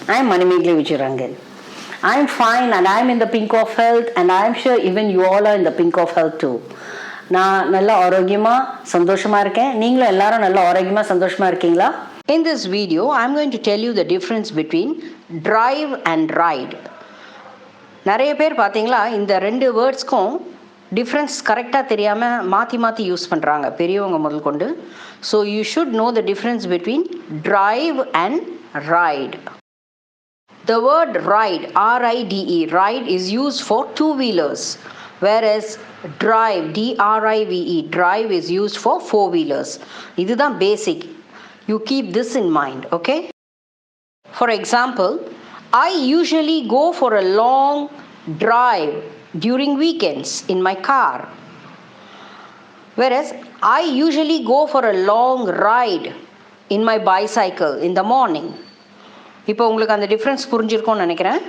I'm Manimegli Vijayarangan. I'm fine and I'm in the pink of health and I'm sure even you all are in the pink of health too. நான் நல்ல ஆரோக்கியமா சந்தோஷமா இருக்கேன். நீங்களும் எல்லாரும் நல்ல ஆரோக்கியமா சந்தோஷமா இருக்கீங்களா? In this video, I'm going to tell you the difference between drive and ride. நிறைய பேர் பார்த்தீங்களா இந்த ரெண்டு வேர்ட்ஸ்க்கும் டிஃப்ரென்ஸ் கரெக்டாக தெரியாமல் மாற்றி மாற்றி யூஸ் பண்ணுறாங்க பெரியவங்க முதல் கொண்டு. So you should know the difference between drive and ride. The word ride, R-I-D-E, ride is used for two-wheelers, whereas drive, D-R-I-V-E, drive is used for four-wheelers. இதுதான் basic. You keep this in mind, okay? For example, I usually go for a long drive during weekends in my car, whereas I usually go for a long ride in my bicycle in the morning. இப்போ உங்களுக்கு அந்த difference புரிஞ்சிருக்கும்னு நினைக்கிறேன்.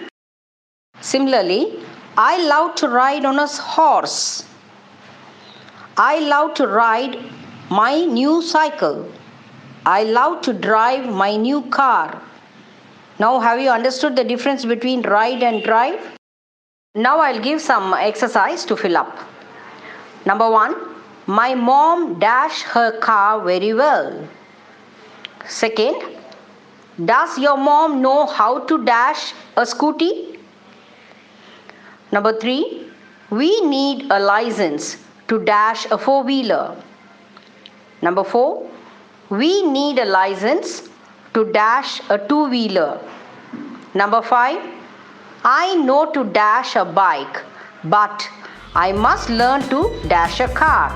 Similarly, I love to ride on a horse. I love to ride my new cycle. I love to drive my new car. Now, have you understood the difference between ride and drive? Now, I'll give some exercise to fill up. Number 1, my mom dashed her car very well. Second, does your mom know how to dash a scooty? Number 3, we need a license to dash a four-wheeler. Number 4, we need a license to dash a two-wheeler. Number 5, I know to dash a bike, but I must learn to dash a car.